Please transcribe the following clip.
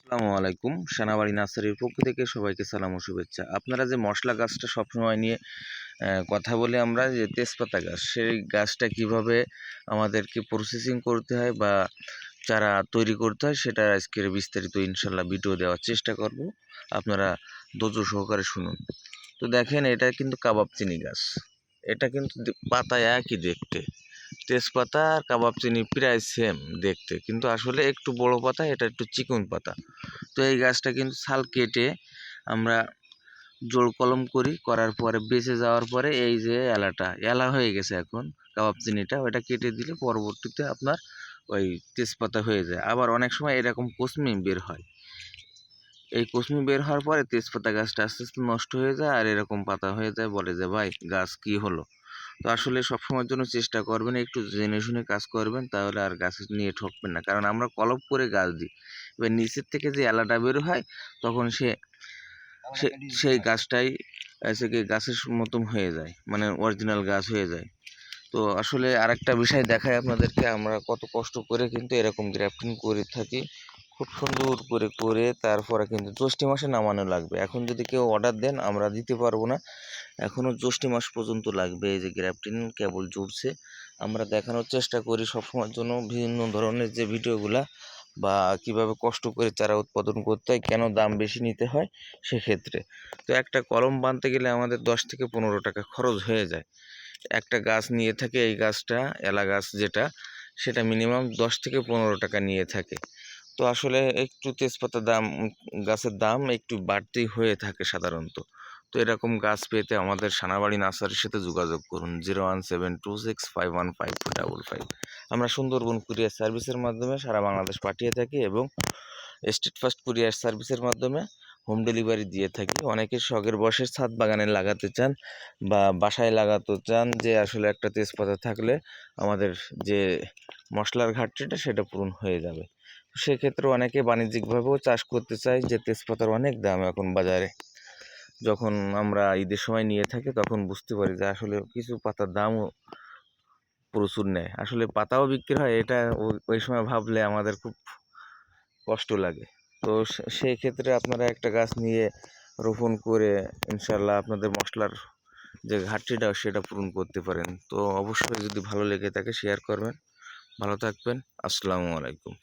আসসালামু আলাইকুম। সেনাবাড়ি নার্সারির পক্ষ থেকে সবাইকে সালাম ও শুভেচ্ছা। আপনারা যে মশলা গাছটা সবসময় নিয়ে কথা বলি আমরা যে তেজপাতা গাছ, সেই গাছটা কিভাবে আমাদেরকে প্রসেসিং করতে হয় বা চারা তৈরি করতে হয় সেটা আজকের বিস্তারিত ইনশাল্লাহ ভিডিও দেওয়ার চেষ্টা করব। আপনারা ধৈর্য সহকারে শুনুন। তো দেখেন, এটা কিন্তু কাবাব চিনি গাছ। এটা কিন্তু পাতা একই দেখতে, তেজপাতা আর কাবাব চিনি প্রায় সেম দেখতে, কিন্তু আসলে একটু বড় পাতা, এটা একটু চিকন পাতা। তো এই গাছটা কিন্তু ছাল কেটে আমরা জোড় কলম করার পরে বেঁচে যাওয়ার পরে এই যে এলা হয়ে গেছে এখন কাবাব চিনিটা, ওইটা কেটে দিলে পরবর্তীতে আপনার ওই তেজপাতা হয়ে যায়। আবার অনেক সময় এরকম কচমি বের হয়, এই কচমি বের হওয়ার পরে তেজপাতা গাছটা আস্তে আস্তে নষ্ট হয়ে যায় আর এরকম পাতা হয়ে যায়। বলে যে ভাই গাছ কি হলো। তো আসলে সবসময়ের জন্য চেষ্টা করবেন একটু জেনে শুনে কাজ করবেন, তাহলে আর গাছ নিয়ে ঠকবেন না। কারণ আমরা কলপ করে গাছ দিই, এবার নিচের থেকে যে এলাটা বের হয় তখন সেই গাছটাই কি গাছের মতন হয়ে যায়, মানে অরিজিনাল গাছ হয়ে যায়। তো আসলে আরেকটা বিষয় দেখায় আপনাদেরকে, আমরা কত কষ্ট করে কিন্তু এরকম গ্রাফটিং করে থাকি, খুব সুন্দর করে তারপরে কিন্তু জ্যৈষ্ঠ মাসে নামানো লাগবে। এখন যদি কেউ অর্ডার দেন আমরা দিতে পারবো না, এখনও জ্যৈষ্ঠ মাস পর্যন্ত লাগবে। এই যে গ্রাফটিং কেবল জুড়ছে, আমরা দেখানোর চেষ্টা করি সবসময়ের জন্য বিভিন্ন ধরনের যে ভিডিওগুলা বা কিভাবে কষ্ট করে চারা উৎপাদন করতে হয়, কেন দাম বেশি নিতে হয় সেক্ষেত্রে। তো একটা কলম বানতে গেলে আমাদের 10 থেকে 15 টাকা খরচ হয়ে যায়। একটা গাছ নিয়ে থাকে, এই গাছটা এলা গাছ যেটা, সেটা মিনিমাম 10 থেকে 15 টাকা নিয়ে থাকে। তো আসলে একটু তেজপাতা গাছের দাম একটু বাড়তেই হয়ে থাকে সাধারণত। তো এরকম গাছ পেতে আমাদের সেনাবাড়ি নার্সারির সাথে যোগাযোগ করুন 01726515455। আমরা সুন্দরবন কুরিয়ার সার্ভিসের মাধ্যমে সারা বাংলাদেশ পাঠিয়ে থাকি এবং স্টেট ফার্স্ট কুরিয়ার সার্ভিসের মাধ্যমে হোম ডেলিভারি দিয়ে থাকি। অনেকে শখের বসে ছাদ বাগানে লাগাতে চান বা বাসায় লাগাতে চান, যে আসলে একটা তেজপাতা থাকলে আমাদের যে মশলার ঘাটতিটা সেটা পূরণ হয়ে যাবে। সেক্ষেত্রে অনেকে বাণিজ্যিকভাবেও চাষ করতে চায়, যে তেজপাতার অনেক দাম এখন বাজারে। যখন আমরা ঈদের সময় নিয়ে থাকি তখন বুঝতে পারি যে আসলে কিছু পাতার দামও প্রচুর নেয়, আসলে পাতাও বিক্রি হয়। এটা ওই সময় ভাবলে আমাদের খুব কষ্ট লাগে। তো সেই ক্ষেত্রে আপনারা একটা গাছ নিয়ে রোপণ করে ইনশাল্লাহ আপনাদের মশলার যে ঘাটতিটা সেটা পূরণ করতে পারেন। তো অবশ্যই যদি ভালো লেগে থাকে শেয়ার করবেন। ভালো থাকবেন। আসসালামু আলাইকুম।